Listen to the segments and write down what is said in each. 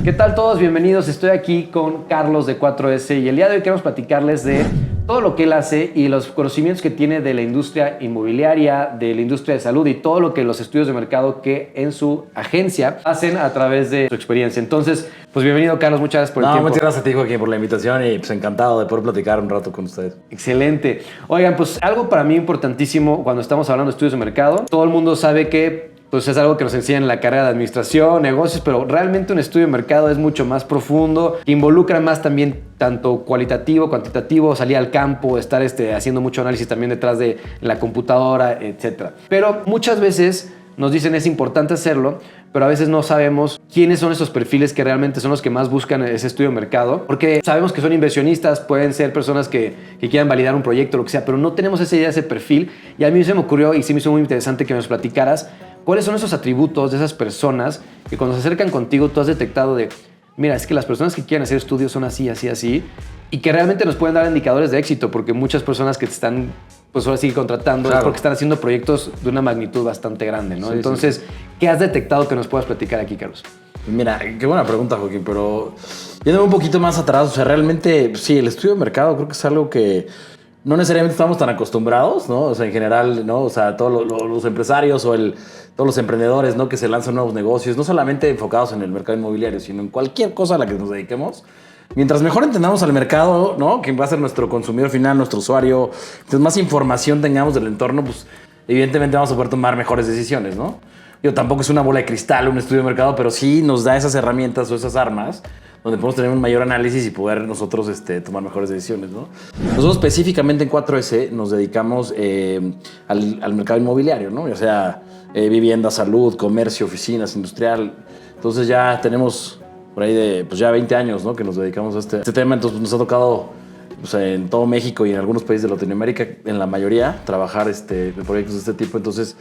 ¿Qué tal todos? Bienvenidos. Estoy aquí con Carlos de 4S y el día de hoy queremos platicarles de todo lo que él hace y los conocimientos que tiene de la industria inmobiliaria, de la industria de salud y todo lo que los estudios de mercado que en su agencia hacen a través de su experiencia. Entonces, pues bienvenido, Carlos. Muchas gracias por el tiempo. Muchas gracias a ti, Joaquín, por la invitación y pues encantado de poder platicar un rato con ustedes. Excelente. Oigan, pues algo para mí importantísimo cuando estamos hablando de estudios de mercado. Todo el mundo sabe que pues es algo que nos enseñan en la carrera de administración, negocios, pero realmente un estudio de mercado es mucho más profundo, que involucra más también tanto cualitativo, cuantitativo, salir al campo, estar haciendo mucho análisis también detrás de la computadora, etc. Pero muchas veces nos dicen es importante hacerlo, pero a veces no sabemos quiénes son esos perfiles que realmente son los que más buscan ese estudio de mercado, porque sabemos que son inversionistas, pueden ser personas que quieran validar un proyecto, lo que sea, pero no tenemos esa idea, ese perfil, y a mí se me ocurrió y sí me hizo muy interesante que nos platicaras cuáles son esos atributos de esas personas que cuando se acercan contigo tú has detectado de, mira, es que las personas que quieren hacer estudios son así, así, así, y que realmente nos pueden dar indicadores de éxito, porque muchas personas que te están pues ahora sigue contratando, claro, es porque están haciendo proyectos de una magnitud bastante grande, ¿no? Sí, entonces, sí. ¿Qué has detectado que nos puedas platicar aquí, Carlos? Mira, qué buena pregunta, Joaquín, pero yéndome un poquito más atrás, o sea, realmente, sí, el estudio de mercado creo que es algo que no necesariamente estamos tan acostumbrados, ¿no? O sea, en general, ¿no? O sea, todos los empresarios o todos los emprendedores, ¿no? Que se lanzan nuevos negocios, no solamente enfocados en el mercado inmobiliario, sino en cualquier cosa a la que nos dediquemos. Mientras mejor entendamos al mercado, ¿no? Que va a ser nuestro consumidor final, nuestro usuario, entonces más información tengamos del entorno, pues evidentemente vamos a poder tomar mejores decisiones, ¿no? Yo tampoco es una bola de cristal, un estudio de mercado, pero sí nos da esas herramientas o esas armas donde podemos tener un mayor análisis y poder nosotros tomar mejores decisiones, ¿no? Nosotros específicamente en 4S nos dedicamos al mercado inmobiliario, ¿no? O sea, vivienda, salud, comercio, oficinas, industrial. Entonces ya tenemos por ahí de pues ya 20 años, ¿no? Que nos dedicamos a este tema. Entonces nos ha tocado pues, en todo México y en algunos países de Latinoamérica, en la mayoría, trabajar en proyectos de este tipo. Entonces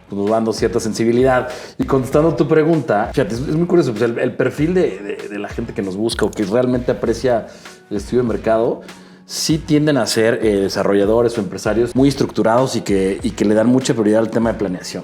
pues, nos va dando cierta sensibilidad. Y contestando tu pregunta, fíjate, es muy curioso. Pues, el perfil de la gente que nos busca o que realmente aprecia el estudio de mercado sí tienden a ser desarrolladores o empresarios muy estructurados y que le dan mucha prioridad al tema de planeación.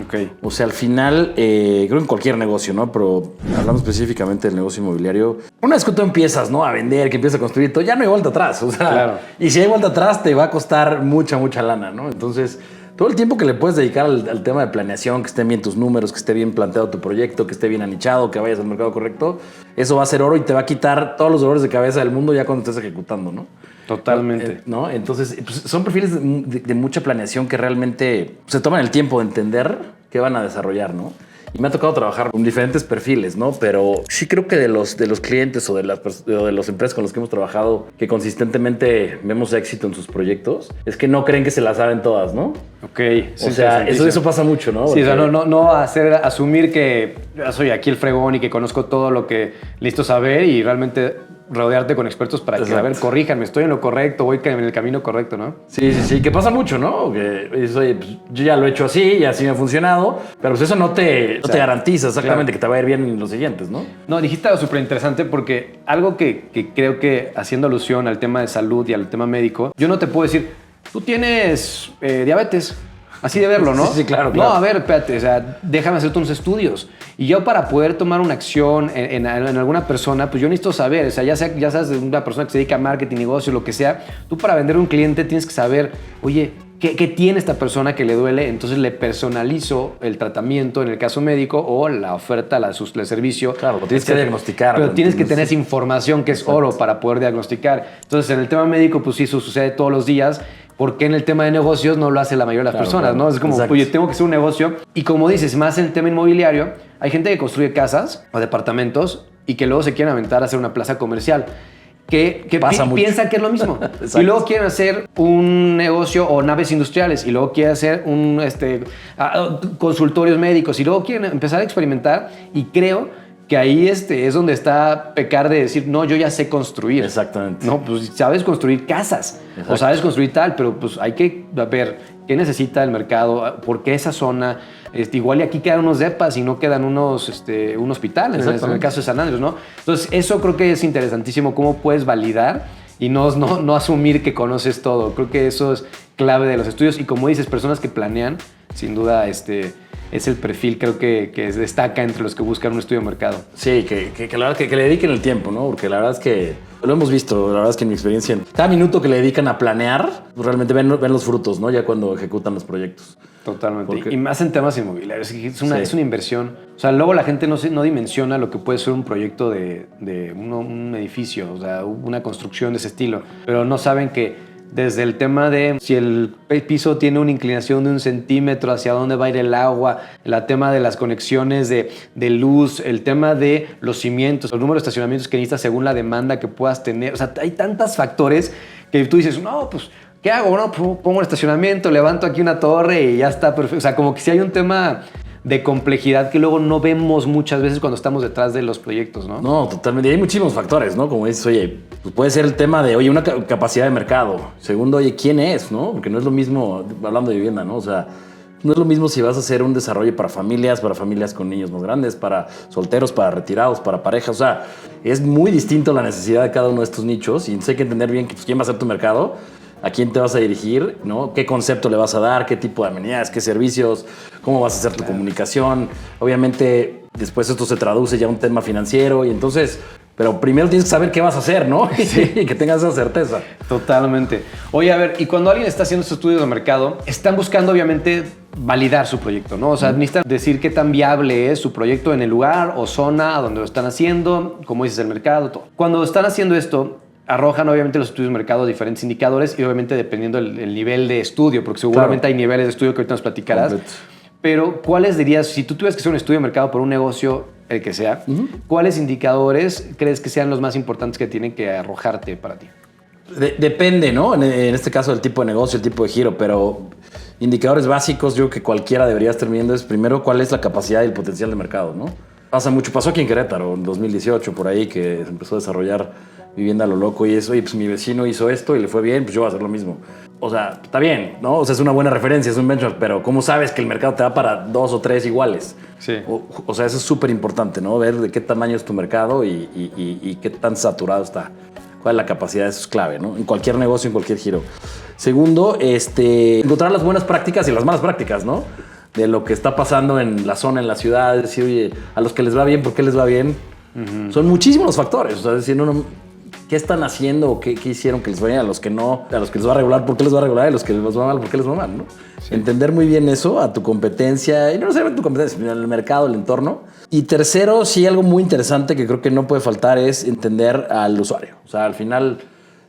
Okay. O sea, al final, creo que en cualquier negocio, ¿no? Pero hablando específicamente del negocio inmobiliario, una vez que tú empiezas, ¿no? A vender, que empiezas a construir todo, ya no hay vuelta atrás. O sea, claro. Y si hay vuelta atrás, te va a costar mucha lana, ¿no? Entonces, todo el tiempo que le puedes dedicar al tema de planeación, que estén bien tus números, que esté bien planteado tu proyecto, que esté bien anichado, que vayas al mercado correcto, eso va a ser oro y te va a quitar todos los dolores de cabeza del mundo ya cuando estés ejecutando, ¿no? Totalmente. ¿No? Entonces, pues, son perfiles de mucha planeación que realmente se toman el tiempo de entender qué van a desarrollar, ¿no? Y me ha tocado trabajar con diferentes perfiles, ¿no? Pero sí creo que de los clientes o de las empresas con los que hemos trabajado que consistentemente vemos éxito en sus proyectos, es que no creen que se las saben todas, ¿no? Ok. O sea, eso pasa mucho, ¿no? Sí, o sea, no asumir que soy aquí el fregón y que conozco todo lo que listo saber y realmente rodearte con expertos para que, a ver, corríjanme, estoy en lo correcto, voy en el camino correcto, ¿no? Sí, que pasa mucho, ¿no? Que oye, pues, yo ya lo he hecho así y así me ha funcionado, pero pues eso no te garantiza exactamente, claro, que te va a ir bien en los siguientes, ¿no? No, dijiste algo súper interesante porque algo que creo que haciendo alusión al tema de salud y al tema médico, yo no te puedo decir, tú tienes diabetes. Así de verlo, ¿no? Sí, claro. No, a ver, espérate, o sea, déjame hacerte unos estudios. Y yo para poder tomar una acción en alguna persona, pues yo necesito saber, o sea, ya sabes de una persona que se dedica a marketing, negocio, lo que sea, tú para vender a un cliente tienes que saber, oye, ¿qué tiene esta persona que le duele? Entonces le personalizo el tratamiento en el caso médico o la oferta, el servicio. Claro, lo tienes que diagnosticar. Pero tienes que tener esa información que es oro para poder diagnosticar. Entonces en el tema médico, pues sí, eso sucede todos los días. Porque en el tema de negocios no lo hace la mayoría de las personas, ¿no? Es como, oye, tengo que hacer un negocio. Y como dices, más en el tema inmobiliario, hay gente que construye casas o departamentos y que luego se quieren aventar a hacer una plaza comercial. Que piensa que es lo mismo. Y luego quieren hacer un negocio o naves industriales. Y luego quieren hacer consultorios médicos. Y luego quieren empezar a experimentar. Y creo que ahí es donde está pecar de decir, no, yo ya sé construir. Exactamente. No, pues sabes construir casas. Exacto. O sabes construir tal, pero pues hay que ver qué necesita el mercado, por qué esa zona. Igual y aquí quedan unos depas y no quedan un hospital, en el caso de San Andrés, ¿no? Entonces, eso creo que es interesantísimo, cómo puedes validar y no asumir que conoces todo. Creo que eso es clave de los estudios. Y como dices, personas que planean, sin duda, es el perfil creo que destaca entre los que buscan un estudio de mercado. Sí, que la verdad que le dediquen el tiempo, ¿no? Porque la verdad es que lo hemos visto, la verdad es que en mi experiencia, cada minuto que le dedican a planear, pues realmente ven los frutos, ¿no? Ya cuando ejecutan los proyectos. Totalmente. Porque... Y más en temas inmobiliarios. Es una inversión. O sea, luego la gente no dimensiona lo que puede ser un proyecto de un edificio, o sea, una construcción de ese estilo. Pero no saben que desde el tema de si el piso tiene una inclinación de 1 centímetro, hacia dónde va a ir el agua, el tema de las conexiones de luz, el tema de los cimientos, el número de estacionamientos que necesitas según la demanda que puedas tener. O sea, hay tantos factores que tú dices, no, pues, ¿qué hago? Bueno, pongo un estacionamiento, levanto aquí una torre y ya está perfecto. O sea, como que sí hay un tema de complejidad que luego no vemos muchas veces cuando estamos detrás de los proyectos, ¿no? No, totalmente. Y hay muchísimos factores, ¿no? Como dices, oye, pues puede ser el tema de, oye, una capacidad de mercado. Segundo, oye, ¿quién es, no? Porque no es lo mismo, hablando de vivienda, ¿no? O sea, no es lo mismo si vas a hacer un desarrollo para familias con niños más grandes, para solteros, para retirados, para parejas. O sea, es muy distinto la necesidad de cada uno de estos nichos y entonces hay que entender bien pues, quién va a ser tu mercado, a quién te vas a dirigir, ¿no? ¿Qué concepto le vas a dar? ¿Qué tipo de amenidades? ¿Qué servicios? ¿Cómo vas a hacer tu comunicación? Obviamente, después esto se traduce ya a un tema financiero y entonces... Pero primero tienes que saber qué vas a hacer, ¿no? Sí. Y que tengas esa certeza. Totalmente. Oye, a ver, y cuando alguien está haciendo estos estudios de mercado, están buscando, obviamente, validar su proyecto, ¿no? O sea, necesitan decir qué tan viable es su proyecto en el lugar o zona donde lo están haciendo, como dices, el mercado, todo. Cuando están haciendo esto, arrojan obviamente los estudios de mercado diferentes indicadores y obviamente dependiendo el nivel de estudio, porque seguramente hay niveles de estudio que ahorita nos platicarás. Completo. Pero, ¿cuáles dirías, si tú tuvieras que hacer un estudio de mercado por un negocio, el que sea, cuáles indicadores crees que sean los más importantes que tienen que arrojarte para ti? Depende, ¿no? En este caso el tipo de negocio, el tipo de giro, pero indicadores básicos yo creo que cualquiera debería estar viendo es primero cuál es la capacidad y el potencial de mercado, ¿no? Pasó aquí en Querétaro en 2018 por ahí que se empezó a desarrollar vivienda a lo loco y eso, y pues mi vecino hizo esto y le fue bien, pues yo voy a hacer lo mismo. O sea, está bien, ¿no? O sea, es una buena referencia, es un benchmark, pero ¿cómo sabes que el mercado te da para 2 o 3 iguales? Sí. O sea, eso es súper importante, ¿no? Ver de qué tamaño es tu mercado y qué tan saturado está. ¿Cuál es la capacidad? Eso es clave, ¿no? En cualquier negocio, en cualquier giro. Segundo, encontrar las buenas prácticas y las malas prácticas, ¿no? De lo que está pasando en la zona, en la ciudad. Es decir, oye, a los que les va bien, ¿por qué les va bien? Son muchísimos los factores. O sea, es decir, ¿qué están haciendo o qué hicieron que les vaya? A los que no, a los que les va a regular, ¿por qué les va a regular? Y a los que les va mal, ¿por qué les va mal? ¿No? Sí. Entender muy bien eso, a tu competencia, y no solamente tu competencia, sino el mercado, el entorno. Y tercero, sí, algo muy interesante que creo que no puede faltar es entender al usuario. O sea, al final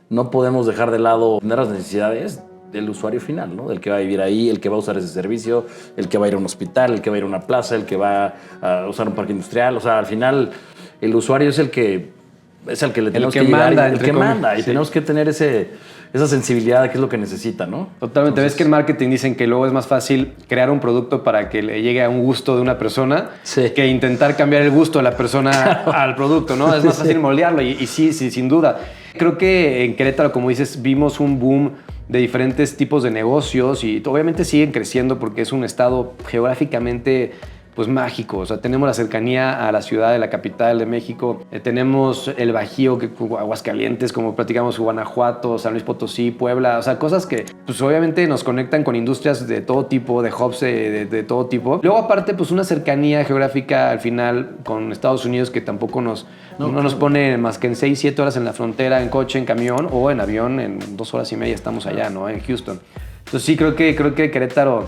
no podemos dejar de lado entender las necesidades del usuario final, ¿no? Del que va a vivir ahí, el que va a usar ese servicio, el que va a ir a un hospital, el que va a ir a una plaza, el que va a usar un parque industrial. O sea, al final el usuario es el que le tenemos que manda, el que manda y tenemos que tener esa sensibilidad de qué es lo que necesita, ¿no? Totalmente. Ves que en marketing dicen que luego es más fácil crear un producto para que le llegue a un gusto de una persona que intentar cambiar el gusto de la persona al producto, ¿no? Es más fácil moldearlo y sí, sin duda. Creo que en Querétaro, como dices, vimos un boom de diferentes tipos de negocios y obviamente siguen creciendo porque es un estado geográficamente pues mágico. O sea, tenemos la cercanía a la ciudad de la capital de México, tenemos el Bajío, Aguascalientes, como platicamos, Guanajuato, San Luis Potosí, Puebla, o sea, cosas que pues obviamente nos conectan con industrias de todo tipo, de hubs de todo tipo. Luego aparte, pues una cercanía geográfica al final con Estados Unidos que tampoco no nos pone más que en 6-7 horas en la frontera, en coche, en camión o en avión, en 2 horas y media estamos allá, ¿no? En Houston. Entonces sí, creo que Querétaro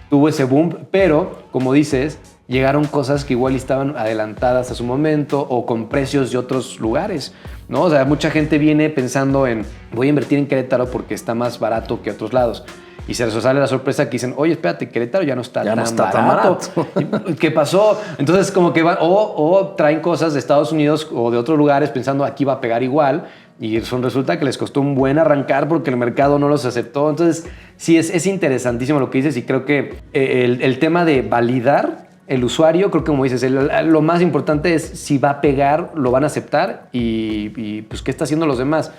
tuvo ese boom, pero como dices, llegaron cosas que igual estaban adelantadas a su momento o con precios de otros lugares, ¿no? O sea, mucha gente viene pensando en voy a invertir en Querétaro porque está más barato que otros lados. Y se les sale la sorpresa que dicen, oye, espérate, Querétaro ya no está tan barato. ¿Qué pasó? Entonces como que van, o traen cosas de Estados Unidos o de otros lugares pensando aquí va a pegar igual. Y resulta que les costó un buen arrancar porque el mercado no los aceptó. Entonces, sí, es interesantísimo lo que dices y creo que el tema de validar el usuario, creo que como dices, lo más importante es si va a pegar, lo van a aceptar y pues qué está haciendo los demás.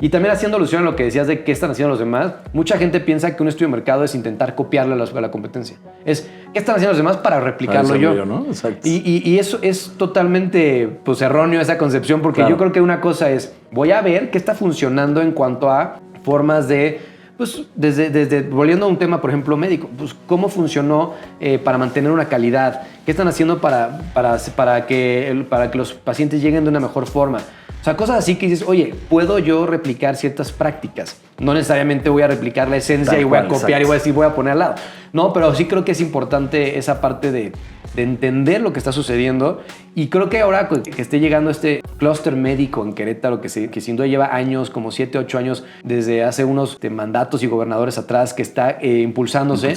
Y también haciendo alusión a lo que decías de qué están haciendo los demás, mucha gente piensa que un estudio de mercado es intentar copiarle a la competencia. Es, ¿qué están haciendo los demás para replicarlo yo? ¿No? Exacto. Y eso es totalmente pues, erróneo esa concepción, porque yo creo que una cosa es, voy a ver qué está funcionando en cuanto a formas de pues volviendo a un tema, por ejemplo, médico, pues cómo funcionó para mantener una calidad, qué están haciendo para que los pacientes lleguen de una mejor forma. O sea, cosas así que dices, oye, ¿puedo yo replicar ciertas prácticas? No necesariamente voy a replicar la esencia y voy a copiar y voy a decir, voy a poner al lado. No, pero sí creo que es importante esa parte de entender lo que está sucediendo. Y creo que ahora que esté llegando este clúster médico en Querétaro, que sin duda lleva años, como 7, 8 años, desde hace unos mandatos y gobernadores atrás, que está impulsándose,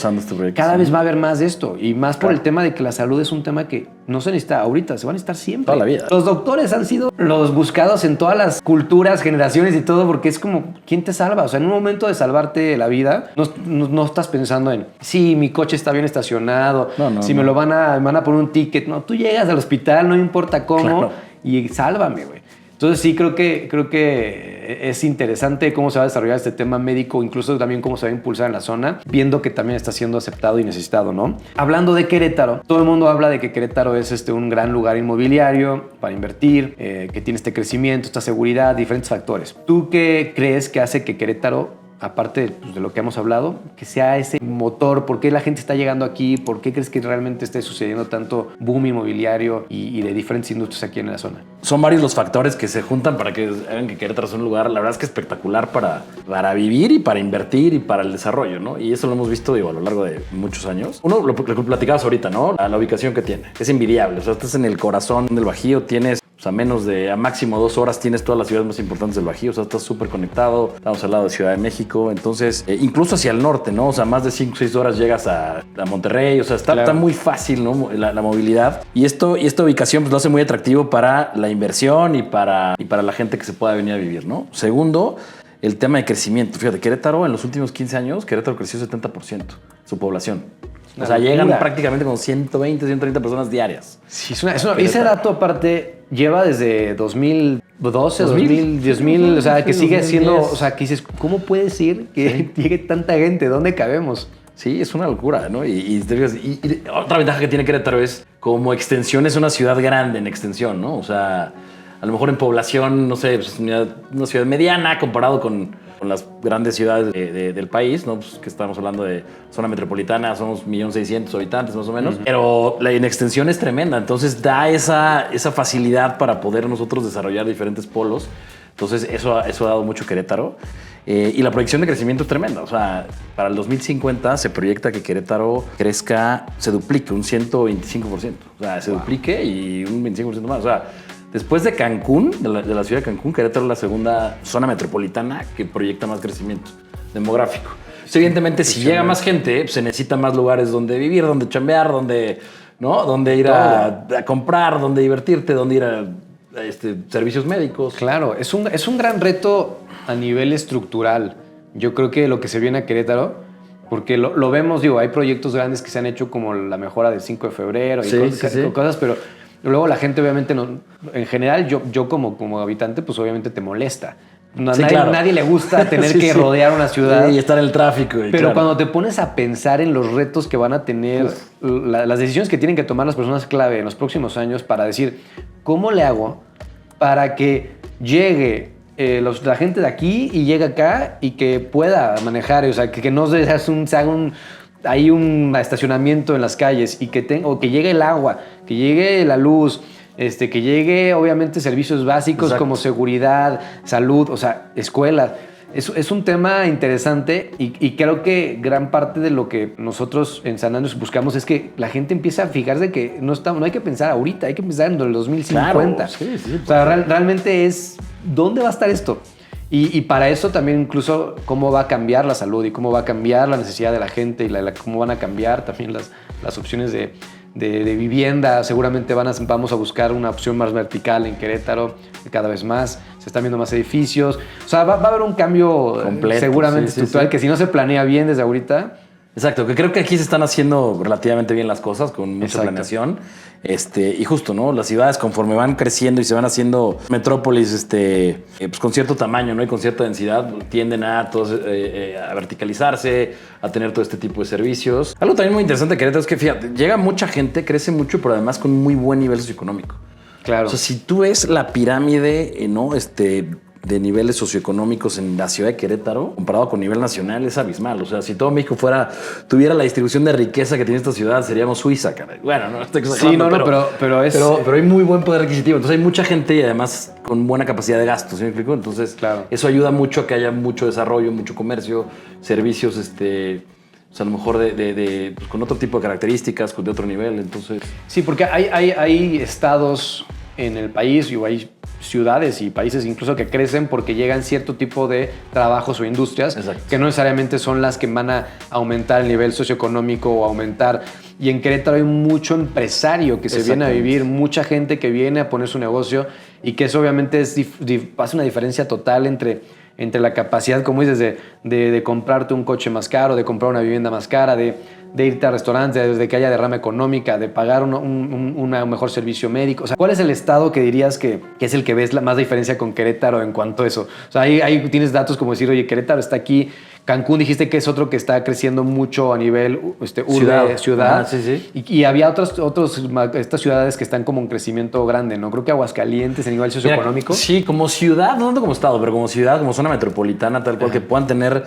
cada vez va a haber más de esto. Y más por el tema de que la salud es un tema que no se necesita ahorita, se va a necesitar siempre. Toda la vida. Los doctores han sido los buscados en todas las culturas, generaciones y todo, porque es como, ¿quién te salva? O sea, en un momento de salvarte la vida, no estás pensando en, sí, mi coche está bien estacionado, me lo van a poner un ticket. No, tú llegas al hospital, no importa cómo, y sálvame, güey. Entonces sí, creo que es interesante cómo se va a desarrollar este tema médico, incluso también cómo se va a impulsar en la zona, viendo que también está siendo aceptado y necesitado, ¿no? Hablando de Querétaro, todo el mundo habla de que Querétaro es un gran lugar inmobiliario para invertir, que tiene este crecimiento, esta seguridad, diferentes factores. ¿Tú qué crees que hace que Querétaro, aparte de lo que hemos hablado, que sea ese motor? ¿Por qué la gente está llegando aquí? ¿Por qué crees que realmente esté sucediendo tanto boom inmobiliario y de diferentes industrias aquí en la zona? Son varios los factores que se juntan para que hagan que Querétaro sea un lugar, la verdad es que espectacular para vivir y para invertir y para el desarrollo, ¿no? Y eso lo hemos visto, digo, a lo largo de muchos años. Uno, lo que platicabas ahorita, ¿no? La ubicación que tiene. Es envidiable. O sea, estás en el corazón del Bajío, tienes a máximo 2 horas tienes todas las ciudades más importantes del Bajío, o sea, estás súper conectado, estamos al lado de Ciudad de México, entonces, incluso hacia el norte, ¿no? O sea, más de 5 o 6 horas llegas a Monterrey, o sea, está muy fácil, ¿no? La movilidad. Y esta ubicación pues, lo hace muy atractivo para la inversión y para la gente que se pueda venir a vivir, ¿no? Segundo, el tema de crecimiento. Fíjate, Querétaro, en los últimos 15 años, Querétaro creció 70% su población. O sea, llegan prácticamente con 120, 130 personas diarias. Sí, ese dato aparte lleva desde 2012, 2000, o sea, que sigue siendo, o sea, que dices, ¿cómo puede ser que llegue tanta gente? ¿Dónde cabemos? Sí, es una locura, ¿no? Y otra ventaja que tiene Querétaro es, como extensión, es una ciudad grande en extensión, ¿no? O sea, a lo mejor en población, no sé, es una ciudad mediana comparado con las grandes ciudades del país, ¿no? Pues que estamos hablando de zona metropolitana, somos 1.600.000 habitantes más o menos, pero en extensión es tremenda, entonces da esa facilidad para poder nosotros desarrollar diferentes polos. Entonces eso ha dado mucho Querétaro. Y la proyección de crecimiento es tremenda. O sea, para el 2050 se proyecta que Querétaro crezca, se duplique un 125%. O sea, se duplique y un 25% más. O sea, después de Cancún, de la ciudad de Cancún, Querétaro es la segunda zona metropolitana que proyecta más crecimiento demográfico. Evidentemente, si llega más gente, pues, se necesita más lugares donde vivir, donde chambear, donde ir a comprar, donde divertirte, donde ir a servicios médicos. Claro, es un gran reto a nivel estructural. Yo creo que lo que se viene a Querétaro, porque lo vemos, digo, hay proyectos grandes que se han hecho como la mejora del 5 de febrero y cosas, pero luego la gente obviamente en general yo como habitante pues obviamente te molesta. Nadie le gusta tener que rodear una ciudad y estar en el tráfico. Pero cuando te pones a pensar en los retos que van a tener, las decisiones que tienen que tomar las personas clave en los próximos años para decir, ¿cómo le hago para que llegue la gente de aquí y llegue acá y que pueda manejar? O sea, que no se haga un estacionamiento en las calles y que llegue el agua, que llegue la luz, que llegue obviamente servicios básicos como seguridad, salud, o sea, escuelas. Es un tema interesante y creo que gran parte de lo que nosotros en San Andrés buscamos es que la gente empiece a fijarse que no hay que pensar ahorita, hay que pensar en el 2050. Claro, sí, o sea, realmente es ¿dónde va a estar esto? Y para eso también incluso cómo va a cambiar la salud y cómo va a cambiar la necesidad de la gente y cómo van a cambiar también las opciones de vivienda. Seguramente vamos a buscar una opción más vertical en Querétaro cada vez más. Se están viendo más edificios. O sea, va a haber un cambio completo, seguramente estructural, que si no se planea bien desde ahorita. Exacto, que creo que aquí se están haciendo relativamente bien las cosas con mucha planeación. Y justo, ¿no? Las ciudades conforme van creciendo y se van haciendo metrópolis pues con cierto tamaño, ¿no? Y con cierta densidad, tienden a verticalizarse, a tener todo este tipo de servicios. Algo también muy interesante de Querétaro es que, fíjate, llega mucha gente, crece mucho, pero además con muy buen nivel socioeconómico. Claro. O sea, si tú ves la pirámide, ¿no? de niveles socioeconómicos en la ciudad de Querétaro, comparado con nivel nacional, es abismal. O sea, si todo México tuviera la distribución de riqueza que tiene esta ciudad, seríamos Suiza, caray. Bueno, no estoy exagerando, pero hay muy buen poder adquisitivo. Entonces hay mucha gente y además con buena capacidad de gasto, ¿sí me explico? Entonces, claro, eso ayuda mucho a que haya mucho desarrollo, mucho comercio, servicios, o sea, a lo mejor pues, con otro tipo de características, de otro nivel, entonces... Sí, porque hay estados en el país y hay ciudades y países incluso que crecen porque llegan cierto tipo de trabajos o industrias. Exacto. Que no necesariamente son las que van a aumentar el nivel socioeconómico o aumentar. Y en Querétaro hay mucho empresario que se viene a vivir, mucha gente que viene a poner su negocio y que eso obviamente hace una diferencia total entre la capacidad, como dices, de comprarte un coche más caro, de comprar una vivienda más cara, de irte a restaurantes, de que haya derrama económica, de pagar un mejor servicio médico. O sea, ¿cuál es el estado que dirías que es el que ves más diferencia con Querétaro en cuanto a eso? O sea, ahí tienes datos como decir, oye, Querétaro está aquí, Cancún dijiste que es otro que está creciendo mucho a nivel ciudad. Sí. Y había estas ciudades que están como en crecimiento grande, ¿no? Creo que Aguascalientes a nivel socioeconómico. Mira, sí, como ciudad, no tanto como estado, pero como ciudad, como zona metropolitana, tal cual, que puedan tener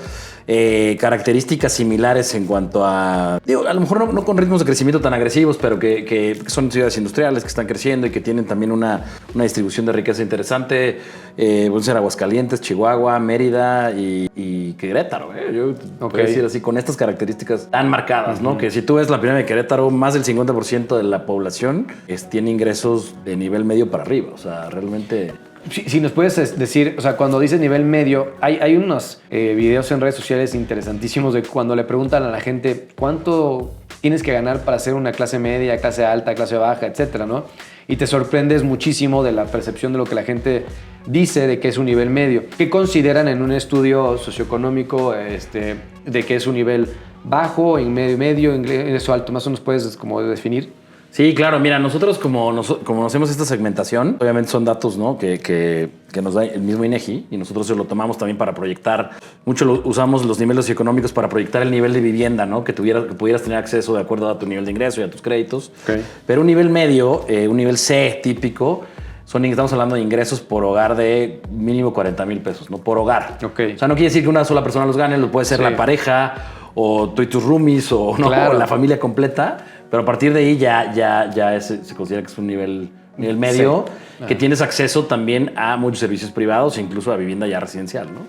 características similares en cuanto a... Digo, a lo mejor no con ritmos de crecimiento tan agresivos, pero que son ciudades industriales que están creciendo y que tienen también una distribución de riqueza interesante. Pueden ser Aguascalientes, Chihuahua, Mérida y Querétaro. Yo podría decir así, con estas características tan marcadas, ¿no? Que si tú ves la pirámide de Querétaro, más del 50% de la población tiene ingresos de nivel medio para arriba. O sea, realmente... Si nos puedes decir, o sea, cuando dices nivel medio, hay unos videos en redes sociales interesantísimos de cuando le preguntan a la gente cuánto tienes que ganar para ser una clase media, clase alta, clase baja, etcétera, ¿no? Y te sorprendes muchísimo de la percepción de lo que la gente dice de que es un nivel medio. ¿Qué consideran en un estudio socioeconómico de que es un nivel bajo, en medio, ingreso alto? ¿Más o menos puedes como definir? Sí, claro. Mira, nosotros como hacemos esta segmentación, obviamente son datos, ¿no? que nos da el mismo INEGI y nosotros lo tomamos también para proyectar. Mucho usamos los niveles socioeconómicos para proyectar el nivel de vivienda, ¿no? Que pudieras tener acceso de acuerdo a tu nivel de ingreso y a tus créditos. Okay. Pero un nivel medio, un nivel C típico, estamos hablando de ingresos por hogar de mínimo 40,000 pesos, ¿no? Por hogar. Okay. O sea, no quiere decir que una sola persona los gane, lo puede ser la pareja o tú y tus roomies o la familia completa. Pero a partir de ahí ya se considera que es un nivel medio, que tienes acceso también a muchos servicios privados e incluso a vivienda ya residencial, ¿no?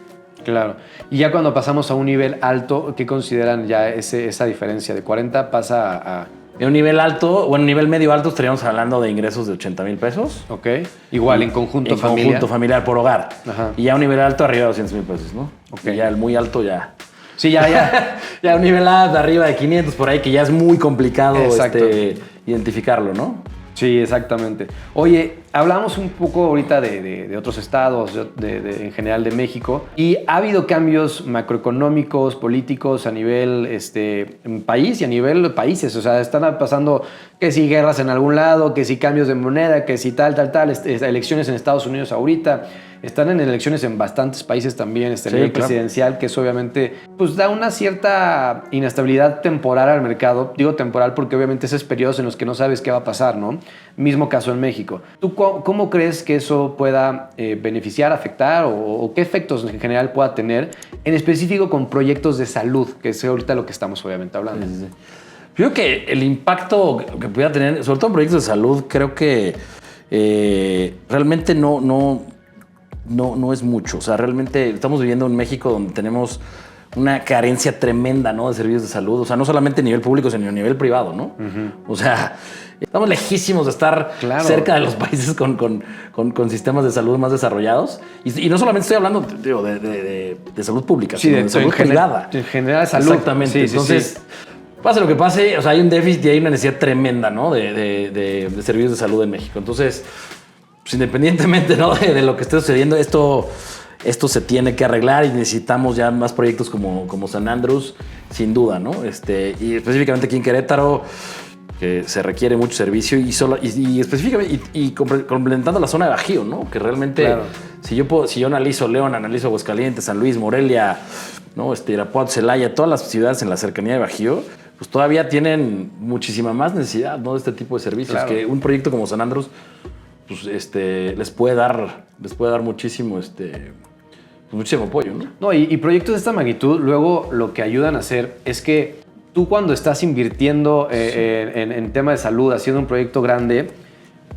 Claro. Y ya cuando pasamos a un nivel alto, ¿qué consideran ya esa diferencia? De 40 pasa a... En un nivel alto, o en un nivel medio alto estaríamos hablando de ingresos de 80,000 pesos. Ok. Igual, en conjunto familiar. En conjunto familiar por hogar. Ajá. Y ya un nivel alto arriba de 200,000 pesos, ¿no? Ok. Y ya el muy alto ya... Sí, ya un nivel arriba de 500 por ahí, que ya es muy complicado identificarlo, ¿no? Sí, exactamente. Oye, hablamos un poco ahorita de otros estados, en general de México, y ha habido cambios macroeconómicos, políticos a nivel país y a nivel países. O sea, están pasando que si guerras en algún lado, que si cambios de moneda, que si tal, elecciones en Estados Unidos ahorita. Están en elecciones en bastantes países también, nivel presidencial, que eso obviamente pues, da una cierta inestabilidad temporal al mercado. Digo temporal porque obviamente esos periodos en los que no sabes qué va a pasar, ¿no? Mismo caso en México. ¿Tú cómo crees que eso pueda beneficiar, afectar o qué efectos en general pueda tener, en específico con proyectos de salud, que es ahorita lo que estamos obviamente hablando? Sí. Yo creo que el impacto que pudiera tener, sobre todo en proyectos de salud, creo que realmente no es mucho. O sea, realmente estamos viviendo en México donde tenemos una carencia tremenda, ¿no? De servicios de salud. O sea, no solamente a nivel público, sino a nivel privado, ¿no? Uh-huh. O sea, estamos lejísimos de estar cerca de los países con sistemas de salud más desarrollados. Y no solamente estoy hablando de salud pública, sino de salud privada. En general, salud. Exactamente. Entonces, pase lo que pase, o sea, hay un déficit y hay una necesidad tremenda, ¿no? De servicios de salud en México. Entonces, pues independientemente, ¿no? de lo que esté sucediendo, esto se tiene que arreglar y necesitamos ya más proyectos como San Andrés, sin duda, ¿no? Y específicamente aquí en Querétaro, que se requiere mucho servicio y específicamente complementando la zona de Bajío, ¿no? Que realmente, si yo analizo León, analizo Aguascalientes, San Luis, Morelia, ¿no? Irapuato, Celaya, todas las ciudades en la cercanía de Bajío, pues todavía tienen muchísima más necesidad, ¿no? De este tipo de servicios, que un proyecto como San Andrés pues, les puede dar muchísimo, muchísimo apoyo, ¿no? No, y proyectos de esta magnitud, luego lo que ayudan a hacer es que tú cuando estás invirtiendo en tema de salud, haciendo un proyecto grande,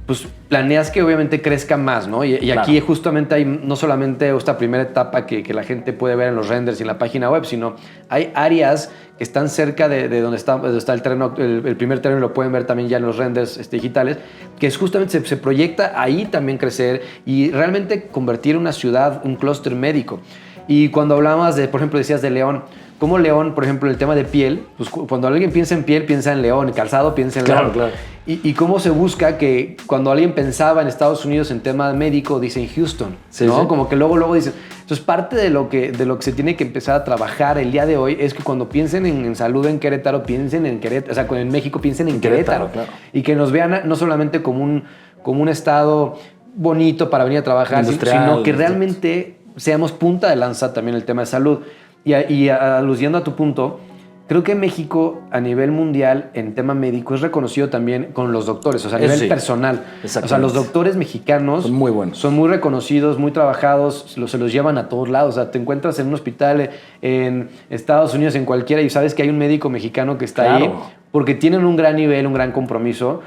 pues planeas que obviamente crezca más, ¿no? Y Claro. aquí justamente hay no solamente esta primera etapa que la gente puede ver en los renders y en la página web, sino hay áreas que están cerca de donde está el terreno, el primer terreno, lo pueden ver también ya en los renders digitales, que es justamente se proyecta ahí también crecer y realmente convertir una ciudad, un clúster médico. Y cuando hablabas de, por ejemplo, decías de León, como León, por ejemplo, el tema de piel, pues cuando alguien piensa en piel, piensa en León, calzado piensa en León. Claro. Y cómo se busca que cuando alguien pensaba en Estados Unidos en tema médico, dicen Houston, Sí, ¿no? sí. Como que luego dicen. Entonces, parte de lo que se tiene que empezar a trabajar el día de hoy es que cuando piensen en salud en Querétaro, piensen en Querétaro, o sea, en México piensen en Querétaro. Claro. Y que nos vean no solamente como un estado bonito para venir a trabajar, Industrial, sino que realmente seamos punta de lanza también el tema de salud. Y aludiendo a tu punto, creo que México a nivel mundial en tema médico es reconocido también con los doctores, o sea, a Eso nivel sí, personal. O sea, exactamente. los doctores mexicanos Son muy buenos. son muy reconocidos, muy trabajados, se los llevan a todos lados. O sea, te encuentras en un hospital en Estados Unidos, en cualquiera, y sabes que hay un médico mexicano que está ahí Claro. porque tienen un gran nivel, un gran compromiso,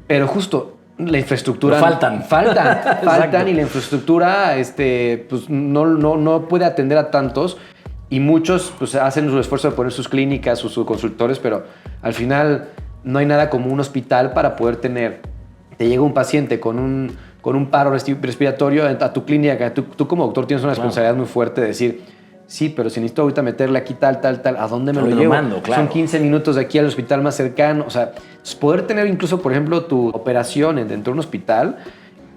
pero justo la infraestructura... Pero faltan y la infraestructura pues, no puede atender a tantos. Y muchos pues, hacen su esfuerzo de poner sus clínicas o sus consultores, pero al final no hay nada como un hospital para poder tener. Te llega un paciente con un paro respiratorio a tu clínica, tú como doctor tienes una responsabilidad muy fuerte de decir, sí, pero si necesito ahorita meterle aquí tal, ¿a dónde me lo llevo? mando, claro. Son 15 minutos de aquí al hospital más cercano. O sea, poder tener incluso, por ejemplo, tu operación dentro de un hospital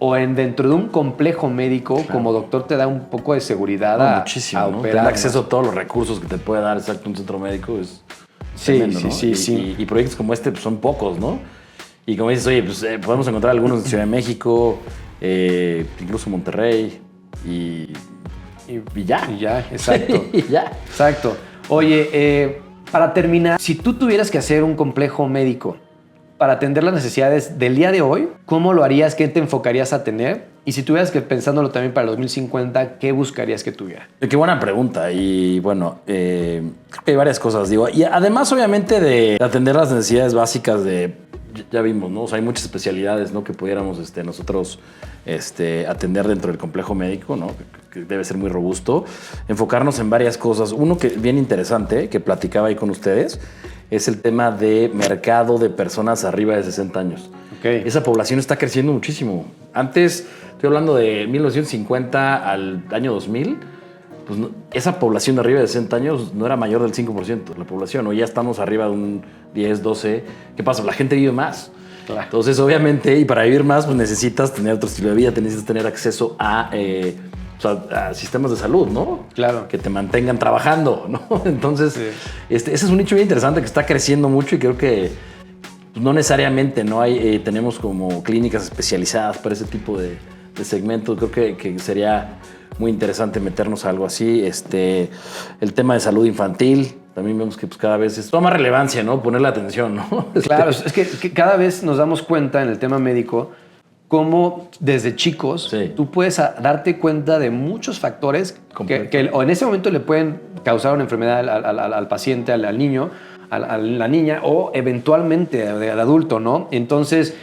o dentro de un complejo médico, claro, como doctor te da un poco de seguridad muchísimo, a ¿no? operar. Tener acceso a todos los recursos que te puede dar exacto un centro médico es tremendo, ¿no? Sí. Y proyectos como este pues, son pocos, ¿no? Y como dices, oye, pues podemos encontrar algunos en Ciudad de México, incluso Monterrey y ya. Y ya, exacto. Y ya. Exacto. Oye, para terminar, si tú tuvieras que hacer un complejo médico para atender las necesidades del día de hoy, ¿cómo lo harías? ¿Qué te enfocarías a tener? Y si tuvieras que pensándolo también para el 2050, ¿qué buscarías que tuviera? Qué buena pregunta. Y bueno, creo que hay varias cosas, digo. Y además, obviamente, de atender las necesidades básicas ya vimos, ¿no? O sea, hay muchas especialidades, ¿no? Que pudiéramos nosotros atender dentro del complejo médico, ¿no? Que debe ser muy robusto. Enfocarnos en varias cosas. Uno que bien interesante, que platicaba ahí con ustedes, es el tema de mercado de personas arriba de 60 años. Okay. Esa población está creciendo muchísimo. Antes, estoy hablando de 1950 al año 2000, pues esa población de arriba de 60 años no era mayor del 5% de la población. Hoy ya estamos arriba de un 10, 12. ¿Qué pasa? La gente vive más. Claro. Entonces, obviamente, y para vivir más, pues necesitas tener otro estilo de vida, necesitas tener acceso a sistemas de salud, ¿no? Claro. Que te mantengan trabajando, ¿no? Entonces, sí, ese es un nicho bien interesante que está creciendo mucho y creo que pues, no necesariamente no hay, tenemos como clínicas especializadas para ese tipo de segmentos. Creo que sería muy interesante meternos a algo así. El tema de salud infantil, también vemos que pues, cada vez toma más relevancia, ¿no? Ponerle atención, ¿no? Claro, es que cada vez nos damos cuenta en el tema médico cómo desde chicos sí, tú puedes darte cuenta de muchos factores que o en ese momento le pueden causar una enfermedad al paciente, al niño, a la niña o eventualmente al adulto, ¿no? Entonces,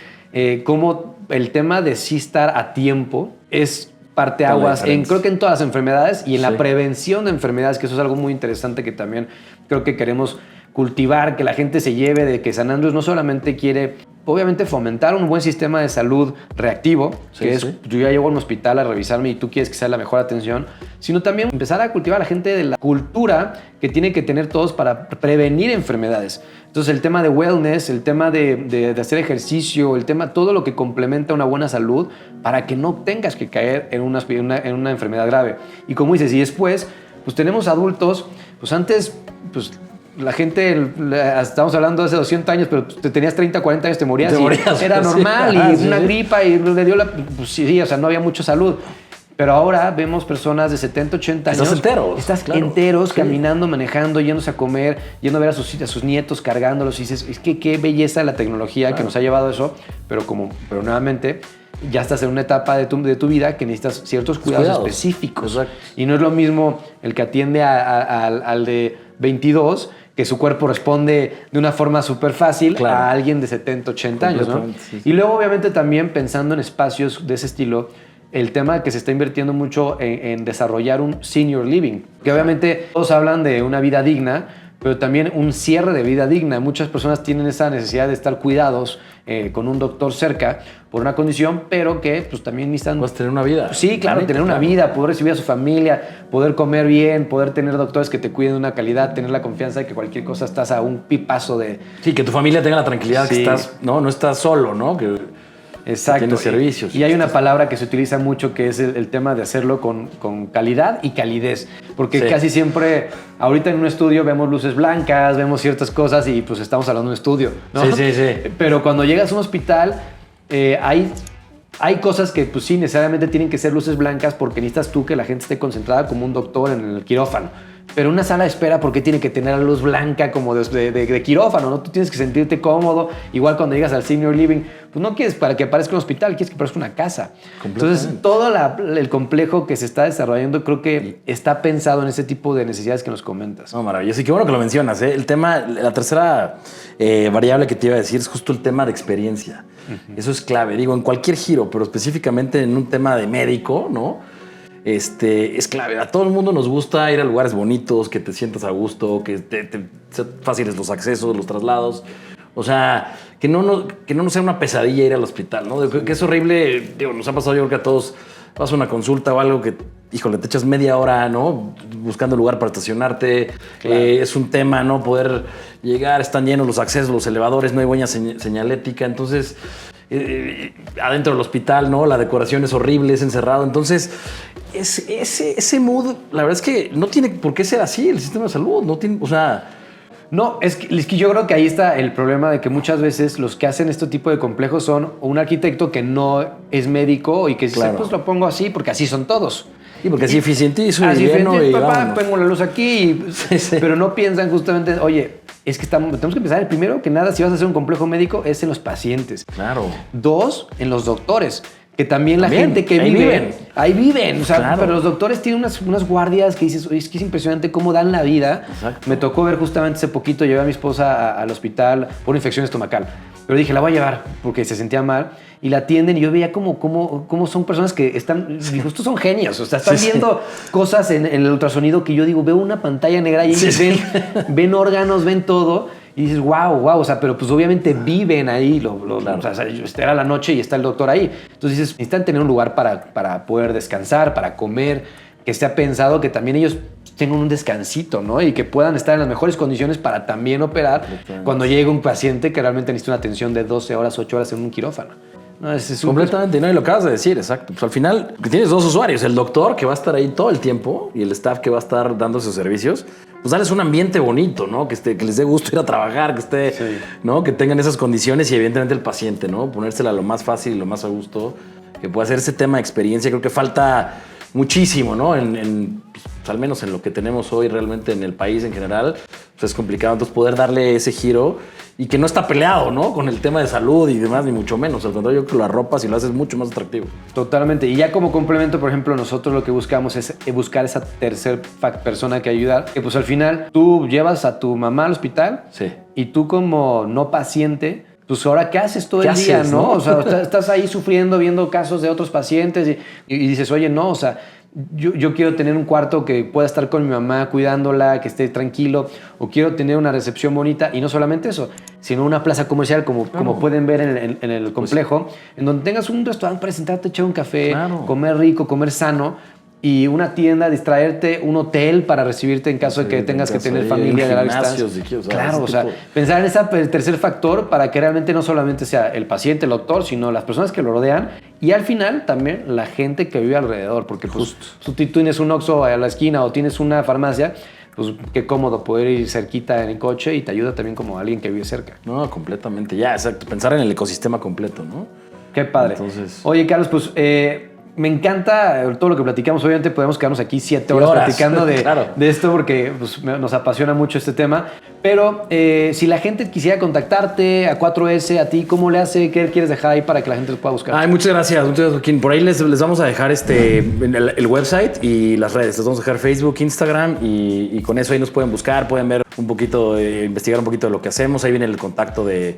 cómo el tema de sí estar a tiempo es parteaguas creo que en todas las enfermedades y en la prevención de enfermedades, que eso es algo muy interesante que también creo que queremos cultivar, que la gente se lleve de que San Andrés no solamente quiere, obviamente, fomentar un buen sistema de salud reactivo, yo ya llego a un hospital a revisarme y tú quieres que sea la mejor atención, sino también empezar a cultivar a la gente de la cultura que tiene que tener todos para prevenir enfermedades. Entonces, el tema de wellness, el tema de hacer ejercicio, el tema, todo lo que complementa una buena salud para que no tengas que caer en una enfermedad grave. Y como dices, y después, pues tenemos adultos, pues antes, pues la gente, estamos hablando de hace 200 años, pero te tenías 30, 40 años, te morías era normal, y una gripa, y le dio pues sí, o sea, no había mucha salud. Pero ahora vemos personas de 70, 80 años. Estás enteros. Estás claro. enteros, Sí. caminando, manejando, yéndose a comer, yendo a ver a sus nietos, cargándolos. Y dices, es que qué belleza la tecnología que nos ha llevado a eso. Pero nuevamente, ya estás en una etapa de tu vida que necesitas ciertos cuidados específicos. Exacto. Y no es lo mismo el que atiende al de 22, que su cuerpo responde de una forma súper fácil, a alguien de 70, 80 años, ¿no? Sí. Y luego, obviamente, también pensando en espacios de ese estilo, el tema que se está invirtiendo mucho en desarrollar un senior living, que obviamente todos hablan de una vida digna, pero también un cierre de vida digna. Muchas personas tienen esa necesidad de estar cuidados con un doctor cerca por una condición, pero que pues también necesitan... Puedes tener una vida. Sí, claro, tener una vida, poder recibir a su familia, poder comer bien, poder tener doctores que te cuiden de una calidad, tener la confianza de que cualquier cosa estás a un pipazo de... Sí, que tu familia tenga la tranquilidad que estás, no estás solo, ¿no? Exacto. Tienes servicios. Y hay una palabra que se utiliza mucho que es el tema de hacerlo con calidad y calidez. Porque casi siempre, ahorita en un estudio vemos luces blancas, vemos ciertas cosas y pues estamos hablando de un estudio, ¿no? Sí. Pero cuando llegas a un hospital, hay cosas que pues sí necesariamente tienen que ser luces blancas porque necesitas tú que la gente esté concentrada como un doctor en el quirófano. Pero una sala de espera, ¿por qué tiene que tener la luz blanca como de quirófano? ¿No? Tú tienes que sentirte cómodo. Igual cuando llegas al senior living, pues no quieres para que parezca un hospital, quieres que parezca una casa. Entonces, todo el complejo que se está desarrollando creo que está pensado en ese tipo de necesidades que nos comentas. No, maravilloso. Y qué bueno que lo mencionas, ¿eh? El tema, la tercera variable que te iba a decir es justo el tema de experiencia. Eso es clave. Digo, en cualquier giro, pero específicamente en un tema de médico, ¿no? Es clave. A todo el mundo nos gusta ir a lugares bonitos, que te sientas a gusto, que sean fáciles los accesos, los traslados. O sea, que no nos sea una pesadilla ir al hospital, ¿no? Que es horrible. Digo, nos ha pasado, yo creo que a todos vas a una consulta o algo que, híjole, te echas media hora, ¿no? Buscando lugar para estacionarte. Claro. Es un tema, ¿no? Poder llegar, están llenos los accesos, los elevadores, no hay buena señalética. Entonces, adentro del hospital, ¿no? La decoración es horrible, es encerrado. Entonces, ese mood, la verdad es que no tiene por qué ser así el sistema de salud. No tiene, o sea... No, es que yo creo que ahí está el problema de que muchas veces los que hacen este tipo de complejos son un arquitecto que no es médico y que dice, pues lo pongo así porque así son todos. Y porque así eficientizo y lleno y papá, pongo la luz aquí, pero no piensan justamente, oye, es que tenemos que empezar, primero que nada, si vas a hacer un complejo médico, es en los pacientes. Claro. 2, en los doctores. Que también la gente que ahí viven. O sea, claro. Pero los doctores tienen unas guardias que dices, oye, es que es impresionante cómo dan la vida. Exacto. Me tocó ver justamente hace poquito, llevé a mi esposa al hospital por una infección estomacal. Pero dije, la voy a llevar porque se sentía mal. Y la atienden y yo veía cómo son personas que están, digo, estos son genios. O sea, están viendo cosas en el ultrasonido que yo digo, veo una pantalla negra y ellos ven órganos, ven todo. Y dices, wow, o sea, pero pues obviamente viven ahí, claro. O sea, era la noche y está el doctor ahí. Entonces dices, necesitan tener un lugar para poder descansar, para comer, que esté pensado que también ellos tengan un descansito, ¿no? Y que puedan estar en las mejores condiciones para también operar cuando llegue un paciente que realmente necesita una atención de 12 horas, 8 horas en un quirófano. No, es completamente, no, y lo acabas de decir, exacto. Pues al final tienes dos usuarios, el doctor que va a estar ahí todo el tiempo y el staff que va a estar dando sus servicios. Pues darles un ambiente bonito, ¿no? Que les dé gusto ir a trabajar, que esté, ¿no? Que tengan esas condiciones y evidentemente el paciente, ¿no? Ponérsela lo más fácil y lo más a gusto que pueda hacer ese tema de experiencia. Creo que falta muchísimo, ¿no? Pues, al menos en lo que tenemos hoy realmente en el país en general, pues es complicado. Entonces poder darle ese giro y que no está peleado, ¿no? Con el tema de salud y demás, ni mucho menos. Al contrario, yo creo que lo arropas y lo haces mucho más atractivo. Totalmente. Y ya como complemento, por ejemplo, nosotros lo que buscamos es buscar esa tercera persona que ayudar. Que pues al final tú llevas a tu mamá al hospital y tú como no paciente, pues ahora ¿qué haces todo el día, no? O sea, estás ahí sufriendo, viendo casos de otros pacientes y dices, oye, no, o sea, yo quiero tener un cuarto que pueda estar con mi mamá cuidándola, que esté tranquilo, o quiero tener una recepción bonita, y no solamente eso, sino una plaza comercial como pueden ver en el complejo, en donde tengas un restaurante para sentarte, echar un café, comer rico, comer sano, y una tienda, distraerte, un hotel para recibirte en caso de que tengas que tener familia de larga distancia. Claro, o sea, pensar en ese tercer factor para que realmente no solamente sea el paciente, el doctor, sino las personas que lo rodean y al final también la gente que vive alrededor, porque pues tú tienes un Oxxo a la esquina o tienes una farmacia, pues qué cómodo poder ir cerquita en el coche y te ayuda también como alguien que vive cerca. No, completamente, ya, exacto, pensar en el ecosistema completo, ¿no? Qué padre. Entonces... Oye, Carlos, pues... me encanta todo lo que platicamos. Obviamente podemos quedarnos aquí 7 horas platicando claro. de esto porque pues, nos apasiona mucho este tema. Pero si la gente quisiera contactarte, a 4S, a ti, ¿cómo le hace? ¿Qué quieres dejar ahí para que la gente lo pueda buscar? Ay, muchas gracias, Joaquín. Por ahí les vamos a dejar el website y las redes. Les vamos a dejar Facebook, Instagram y con eso ahí nos pueden buscar, pueden ver un poquito, investigar un poquito de lo que hacemos. Ahí viene el contacto de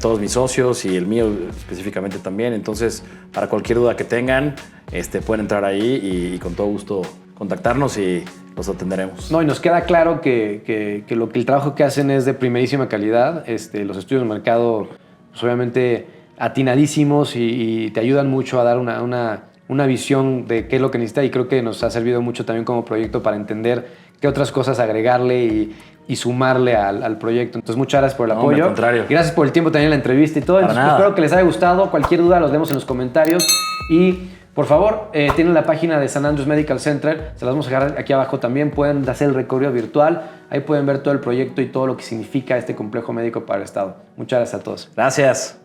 todos mis socios y el mío específicamente también. Entonces, para cualquier duda que tengan, pueden entrar ahí y con todo gusto contactarnos y los atenderemos. No, y nos queda claro que el trabajo que hacen es de primerísima calidad. Los estudios de mercado, pues, obviamente, atinadísimos y te ayudan mucho a dar una visión de qué es lo que necesita, y creo que nos ha servido mucho también como proyecto para entender qué otras cosas agregarle y sumarle al proyecto. Entonces, muchas gracias por el apoyo. Al contrario. Y gracias por el tiempo también en la entrevista y todo. Entonces, espero que les haya gustado. Cualquier duda los vemos en los comentarios. Y por favor, tienen la página de San Andrews Medical Center, se las vamos a dejar aquí abajo también. Pueden hacer el recorrido virtual, ahí pueden ver todo el proyecto y todo lo que significa este complejo médico para el Estado. Muchas gracias a todos. Gracias.